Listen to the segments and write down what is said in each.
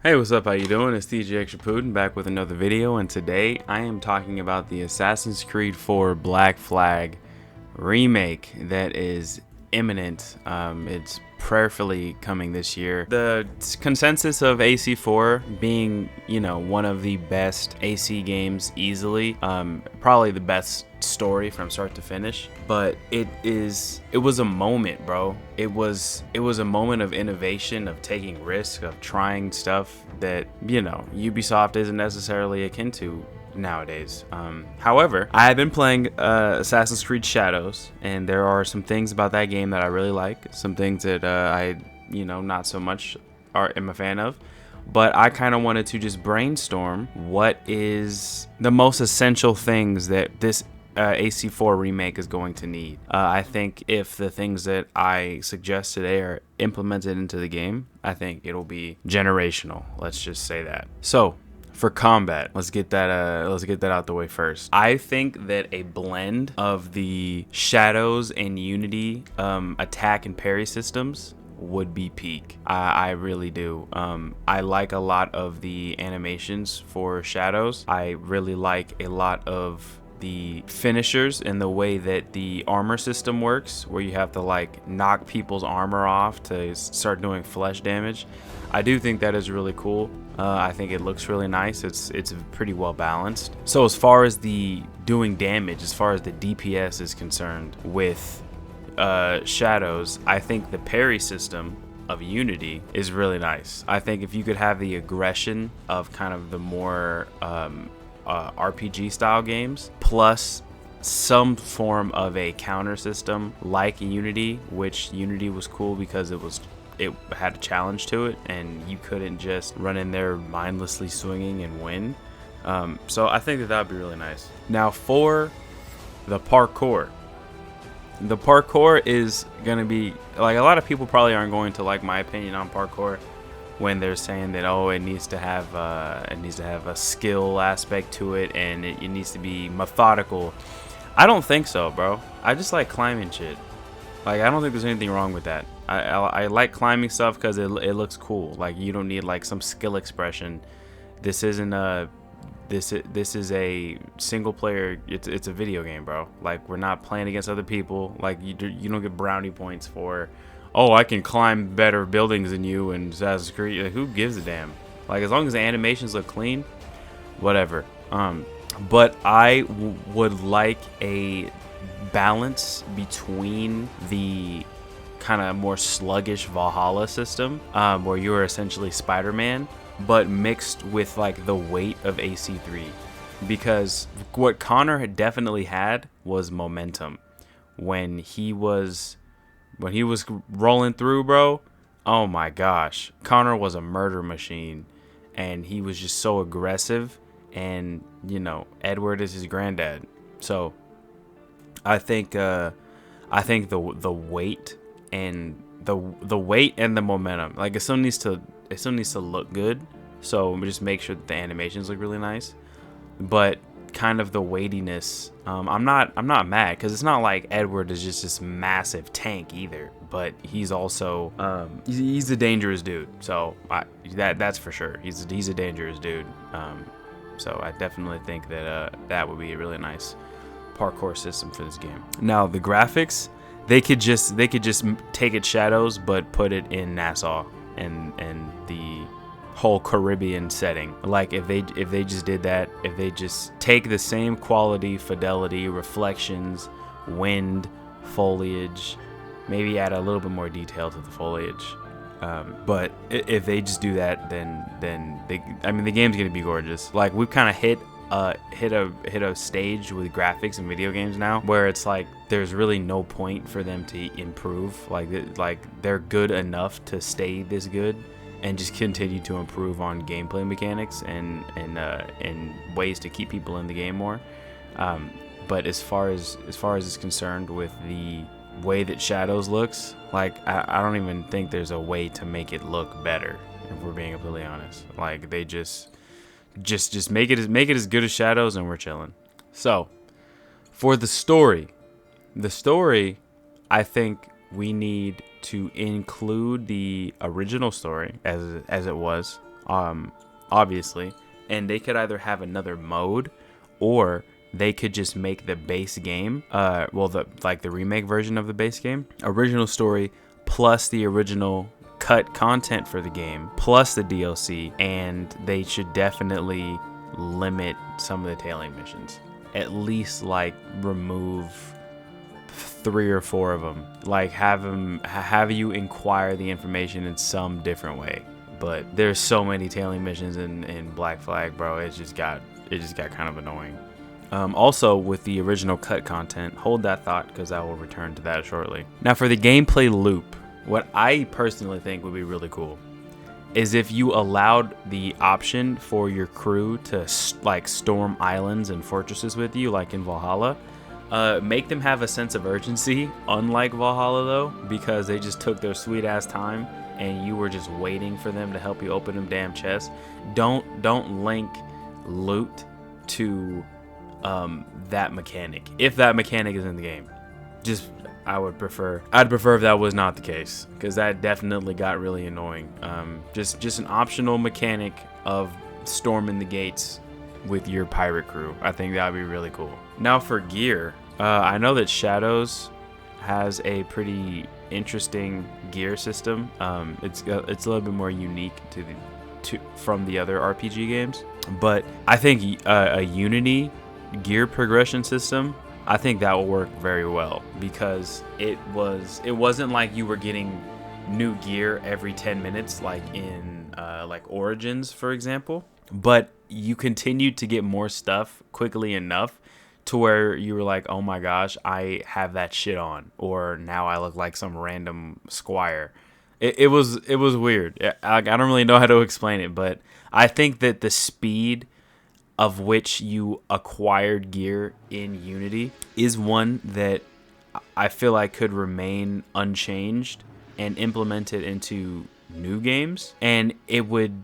Hey, what's up? How you doing? It's DJ Extra Putin back with another video, and today I am talking about the Assassin's Creed 4 Black Flag Remake that is imminent. It's prayerfully coming this year. The consensus of AC4 being, one of the best AC games easily, probably the best story from start to finish, but it was a moment, bro. It was a moment of innovation, of taking risks, of trying stuff that Ubisoft isn't necessarily akin to nowadays. However, I have been playing Assassin's Creed Shadows, and there are some things about that game that I really like, some things that I not so much am a fan of. But I kind of wanted to just brainstorm what is the most essential things that this AC4 remake is going to need. I think if the things that I suggest today are implemented into the game, I think it'll be generational. Let's just say that. So for combat, let's get that out the way first. I think that a blend of the Shadows and Unity attack and parry systems would be peak. I really do. I like a lot of the animations for Shadows. I really like a lot of the finishers and the way that the armor system works, where you have to like knock people's armor off to start doing flesh damage. I do think that is really cool. I think it looks really nice. It's pretty well balanced. So as far as the doing damage, as far as the DPS is concerned with Shadows, I think the parry system of Unity is really nice. I think if you could have the aggression of kind of the more RPG style games plus some form of a counter system like Unity, which Unity was cool because it had a challenge to it and you couldn't just run in there mindlessly swinging and win. So I think that would be really nice. Now for the parkour is gonna be like, a lot of people probably aren't going to like my opinion on parkour when they're saying that, oh, it needs to have a skill aspect to it and it needs to be methodical. I don't think so, bro. I just like climbing shit. Like, I don't think there's anything wrong with that. I like climbing stuff because it looks cool. Like, you don't need like some skill expression. This isn't a this is a single player. It's a video game, bro. Like, we're not playing against other people. Like, you don't get brownie points for, oh, I can climb better buildings than you in Assassin's Creed. Like, who gives a damn? Like, as long as the animations look clean, whatever. But I would like a balance between the kind of more sluggish Valhalla system, where you're essentially Spider-Man, but mixed with like the weight of AC3. Because what Connor had definitely had was momentum. When he was rolling through, bro, oh my gosh, Connor was a murder machine, and he was just so aggressive. And Edward is his granddad, so I think the weight and the weight and the momentum, like, it still needs to look good. So just make sure that the animations look really nice, but kind of the weightiness. I'm not mad, because it's not like Edward is just this massive tank either, but he's also he's a dangerous dude. So that's for sure. He's a dangerous dude. So I definitely think that that would be a really nice parkour system for this game. Now the graphics, they could just take it Shadows, but put it in Nassau and the whole Caribbean setting. Like, if they just did that, if they just take the same quality, fidelity, reflections, wind, foliage, maybe add a little bit more detail to the foliage. But if they just do that, then the game's gonna be gorgeous. Like, we've kind of hit a stage with graphics in video games now where it's like there's really no point for them to improve. Like they're good enough to stay this good and just continue to improve on gameplay mechanics and ways to keep people in the game more. But as far as it's concerned with the way that Shadows looks, like, I don't even think there's a way to make it look better, if we're being completely honest. Like, they just make it as good as Shadows, and we're chilling. So for the story, I think we need to include the original story as it was obviously, and they could either have another mode, or they could just make the base game, the remake version of the base game, original story plus the original cut content for the game plus the DLC, and they should definitely limit some of the tailing missions. At least like remove 3 or 4 of them. Like have you inquire the information in some different way. But there's so many tailing missions in Black Flag, bro. It just got kind of annoying. Also, with the original cut content, hold that thought because I will return to that shortly. Now, for the gameplay loop, what I personally think would be really cool is if you allowed the option for your crew to like storm islands and fortresses with you, like in Valhalla. Make them have a sense of urgency, unlike Valhalla though, because they just took their sweet ass time and you were just waiting for them to help you open them damn chests. Don't link loot to that mechanic. If that mechanic is in the game, I'd prefer if that was not the case, because that definitely got really annoying. Just an optional mechanic of storming the gates with your pirate crew. I think that would be really cool. Now for gear, I know that Shadows has a pretty interesting gear system. It's a little bit more unique from the other RPG games, but I think a Unity gear progression system, I think that will work very well, because it wasn't like you were getting new gear every 10 minutes like in like Origins, for example, but you continued to get more stuff quickly enough to where you were like, oh my gosh, I have that shit on, or now I look like some random squire. It was weird. I don't really know how to explain it, but I think that the speed of which you acquired gear in Unity is one that I feel like could remain unchanged and implemented into new games, and it would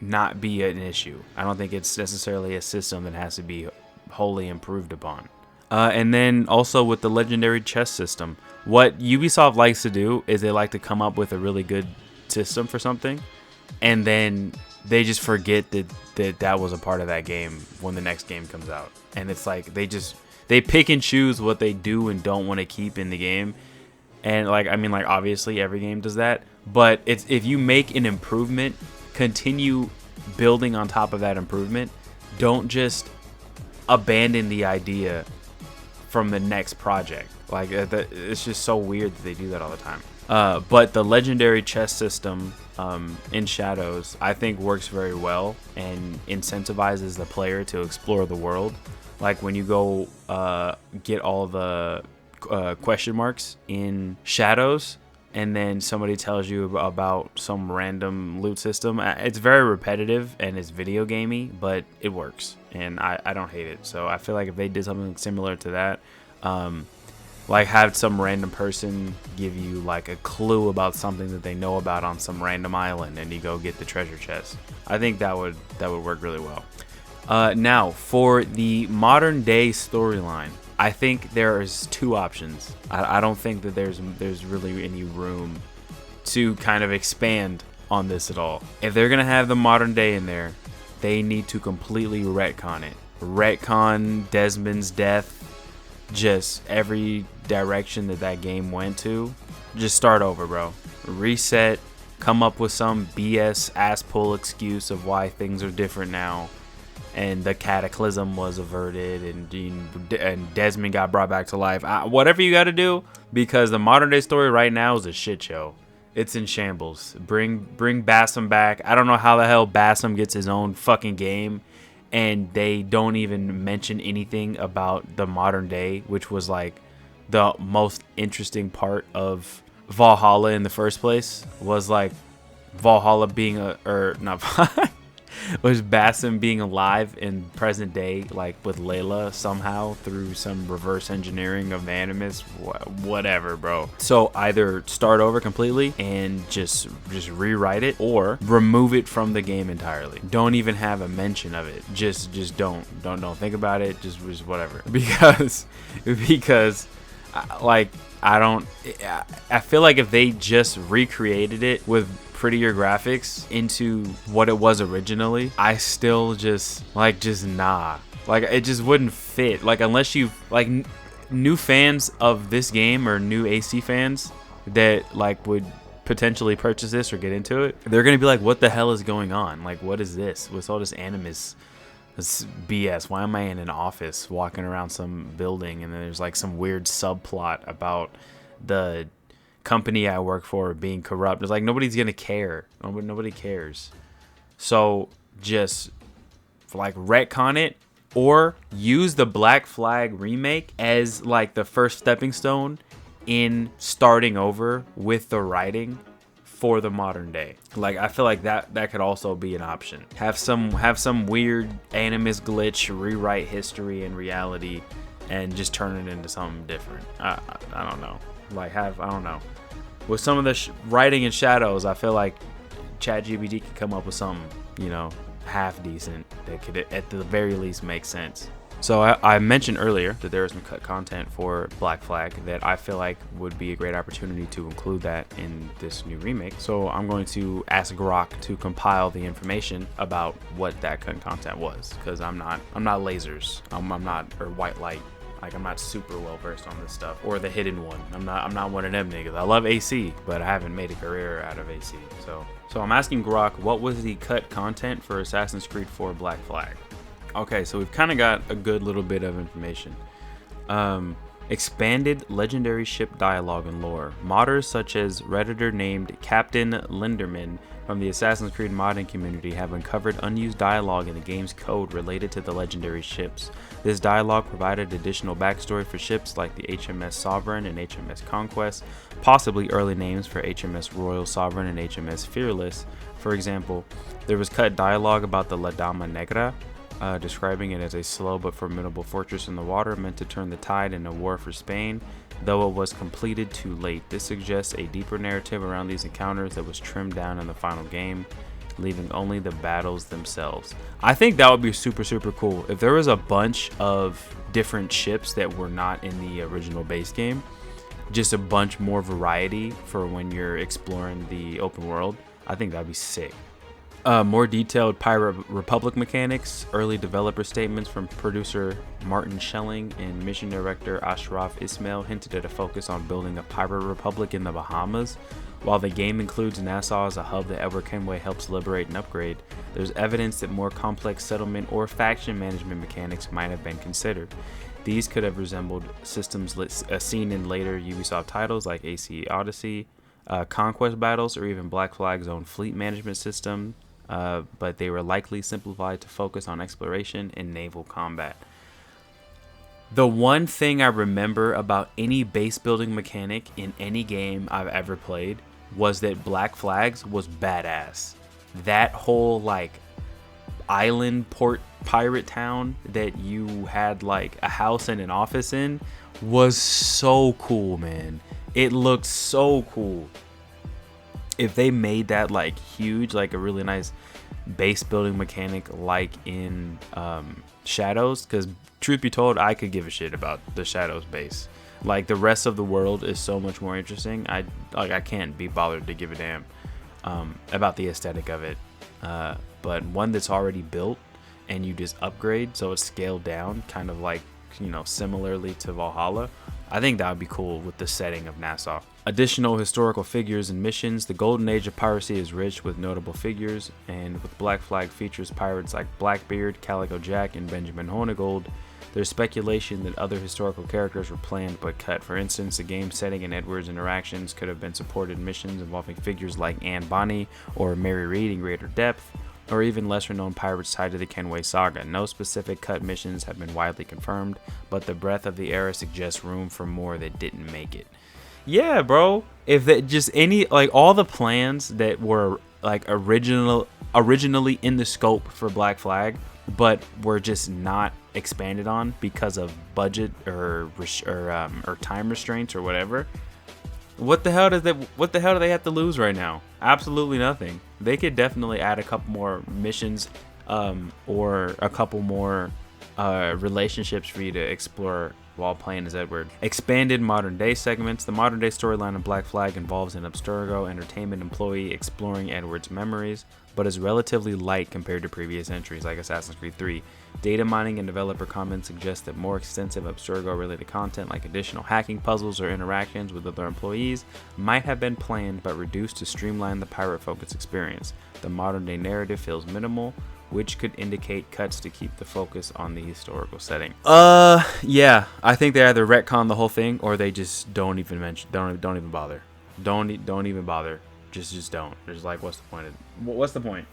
not be an issue. I don't think it's necessarily a system that has to be wholly improved upon. And then also with the legendary chest system, what Ubisoft likes to do is they like to come up with a really good system for something, and then they just forget that was a part of that game when the next game comes out. And it's like they pick and choose what they do and don't want to keep in the game. And obviously every game does that, but it's, if you make an improvement, continue building on top of that improvement. Don't just abandon the idea from the next project. Like it's just so weird that they do that all the time. But the legendary chest system in Shadows, I think, works very well and incentivizes the player to explore the world. Like when you go get all the question marks in Shadows, and then somebody tells you about some random loot system. It's very repetitive and it's video gamey, but it works, and I don't hate it. So I feel like if they did something similar to that, like have some random person give you like a clue about something that they know about on some random island, and you go get the treasure chest, I think that would work really well. Now for the modern day storyline, I think there's 2 options. I don't think that there's really any room to kind of expand on this at all. If they're gonna have the modern day in there, they need to completely retcon it. Retcon Desmond's death, just every direction that game went to. Just start over, bro. Reset, come up with some BS ass pull excuse of why things are different now, and the cataclysm was averted, and Desmond got brought back to life. Whatever you got to do, because the modern day story right now is a shit show. It's in shambles. Bring Bassam back. I don't know how the hell Bassam gets his own fucking game, and they don't even mention anything about the modern day, which was like the most interesting part of Valhalla in the first place. Was like Valhalla being was Bassam being alive in present day, like with Layla somehow through some reverse engineering of the Animus, whatever, bro. So either start over completely and just rewrite it, or remove it from the game entirely. Don't even have a mention of it. Just don't think about it. Just whatever. Because like I don't. I feel like if they just recreated it with prettier graphics into what it was originally, I still just nah. Like it just wouldn't fit. Like unless you like new fans of this game or new AC fans that like would potentially purchase this or get into it, they're gonna be like, what the hell is going on? Like, what is this? What's all this animus? This BS. Why am I in an office walking around some building and then there's like some weird subplot about the company I work for being corrupt? It's like nobody's gonna care. Nobody cares. So just like retcon it or use the Black Flag remake as like the first stepping stone in starting over with the writing for the modern day. Like I feel like that could also be an option. Have some weird animus glitch, rewrite history and reality, and just turn it into something different. I don't know. Like I don't know. With some of the writing and shadows, I feel like ChatGPT could come up with something, you know, half decent that could at the very least make sense. So I mentioned earlier that there is some cut content for Black Flag that I feel like would be a great opportunity to include that in this new remake. So I'm going to ask Grok to compile the information about what that cut content was, because I'm not lasers. I'm not, or white light. Like I'm not super well versed on this stuff, or the hidden one. I'm not one of them niggas. I love AC, but I haven't made a career out of AC. So I'm asking Grok, what was the cut content for Assassin's Creed 4 Black Flag? Okay, so we've kind of got a good little bit of information. Expanded legendary ship dialogue and lore. Modders such as Redditor named Captain Linderman from the Assassin's Creed modding community have uncovered unused dialogue in the game's code related to the legendary ships. This dialogue provided additional backstory for ships like the HMS Sovereign and HMS Conquest, possibly early names for HMS Royal Sovereign and HMS Fearless. For example, there was cut dialogue about the La Dama Negra, describing it as a slow but formidable fortress in the water meant to turn the tide in a war for Spain, though it was completed too late. This suggests a deeper narrative around these encounters that was trimmed down in the final game, leaving only the battles themselves. I think that would be super, super cool. If there was a bunch of different ships that were not in the original base game, just a bunch more variety for when you're exploring the open world, I think that'd be sick. More detailed Pirate Republic mechanics, early developer statements from producer Martin Schelling and mission director Ashraf Ismail hinted at a focus on building a Pirate Republic in the Bahamas. While the game includes Nassau as a hub that Edward Kenway helps liberate and upgrade, there's evidence that more complex settlement or faction management mechanics might have been considered. These could have resembled systems seen in later Ubisoft titles like AC Odyssey, Conquest Battles, or even Black Flag's own fleet management system. But they were likely simplified to focus on exploration and naval combat. The one thing I remember about any base building mechanic in any game I've ever played was that Black Flags was badass. That whole like island port pirate town that you had like a house and an office in was so cool, man. It looked so cool. If they made that like huge, like a really nice base building mechanic like in Shadows, because truth be told, I could give a shit about the Shadows base. Like the rest of the world is so much more interesting. I can't be bothered to give a damn about the aesthetic of it. But one that's already built and you just upgrade so it's scaled down, kind of like, you know, similarly to Valhalla, I think that would be cool with the setting of Nassau. Additional historical figures and missions. The golden age of piracy is rich with notable figures, and with Black Flag features pirates like Blackbeard, Calico Jack, and Benjamin Hornigold. There's speculation that other historical characters were planned but cut. For instance, the game setting and Edward's interactions could have been supported missions involving figures like Anne Bonny or Mary Read in greater depth, or even lesser known pirates tied to the Kenway saga. No specific cut missions have been widely confirmed, but the breadth of the era suggests room for more that didn't make it. Yeah, bro. If that just any like all the plans that were like originally in the scope for Black Flag, but were just not expanded on because of budget or time restraints or whatever. What the hell do they have to lose right now? Absolutely nothing. They could definitely add a couple more missions or a couple more relationships for you to explore while playing as Edward. Expanded modern day segments. The modern day storyline of Black Flag involves an Abstergo Entertainment employee exploring Edward's memories, but is relatively light compared to previous entries like Assassin's Creed 3. Data mining and developer comments suggest that more extensive Abstergo related content like additional hacking puzzles or interactions with other employees might have been planned but reduced to streamline the pirate focus experience. The modern day narrative feels minimal, which could indicate cuts to keep the focus on the historical setting. Yeah, I think they either retcon the whole thing or they just don't even mention, don't even bother. Don't even bother. Just don't. It's like, what's the point of, what's the point?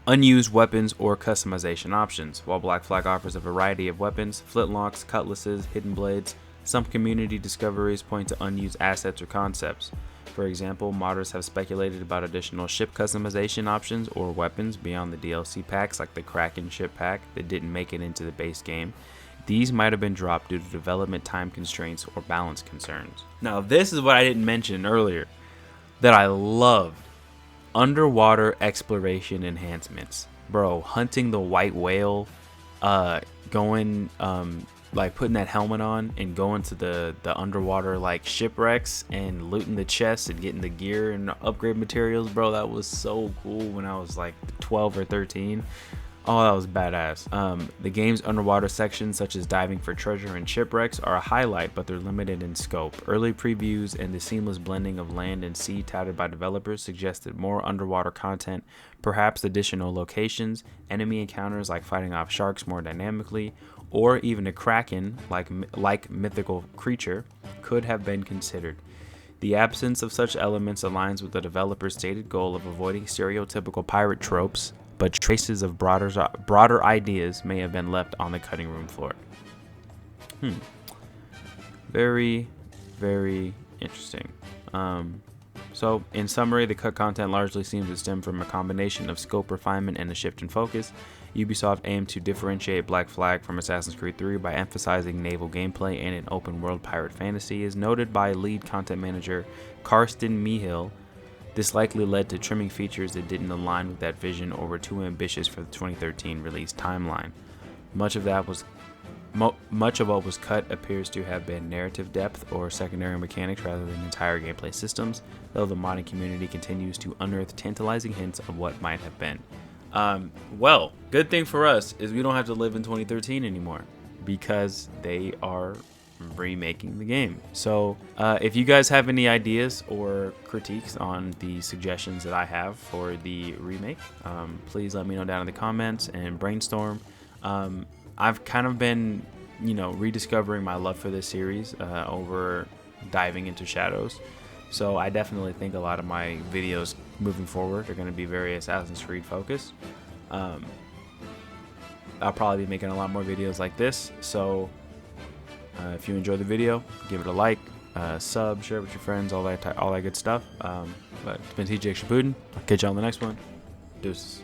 Unused weapons or customization options. While Black Flag offers a variety of weapons, flintlocks, cutlasses, hidden blades, some community discoveries point to unused assets or concepts. For example, modders have speculated about additional ship customization options or weapons beyond the DLC packs like the Kraken ship pack that didn't make it into the base game. These might have been dropped due to development time constraints or balance concerns. Now, this is what I didn't mention earlier that I loved. Underwater exploration enhancements. Bro, hunting the white whale, going like putting that helmet on and going to the underwater like shipwrecks and looting the chests and getting the gear and upgrade materials, bro. That was so cool when I was like 12 or 13. Oh, that was badass. The game's underwater sections, such as diving for treasure and shipwrecks, are a highlight, but they're limited in scope. Early previews and the seamless blending of land and sea touted by developers suggested more underwater content, perhaps additional locations, enemy encounters like fighting off sharks more dynamically, or even a kraken like mythical creature could have been considered. The absence of such elements aligns with the developer's stated goal of avoiding stereotypical pirate tropes, but traces of broader ideas may have been left on the cutting room floor. Very, very interesting. So, in summary, the cut content largely seems to stem from a combination of scope refinement and a shift in focus. Ubisoft aimed to differentiate Black Flag from Assassin's Creed 3 by emphasizing naval gameplay and an open-world pirate fantasy, as noted by lead content manager Karsten Mihiel. This likely led to trimming features that didn't align with that vision or were too ambitious for the 2013 release timeline. Much of what was cut appears to have been narrative depth or secondary mechanics rather than entire gameplay systems, though the modding community continues to unearth tantalizing hints of what might have been. Well, good thing for us is we don't have to live in 2013 anymore because they are remaking the game. So if you guys have any ideas or critiques on the suggestions that I have for the remake, please let me know down in the comments and brainstorm. I've kind of been, rediscovering my love for this series over diving into Shadows. So I definitely think a lot of my videos moving forward are going to be very Assassin's Creed focused. I'll probably be making a lot more videos like this. So if you enjoyed the video, give it a like, sub, share it with your friends, all that good stuff. But it's been TJ Shaputin. I'll catch you on the next one. Deuces.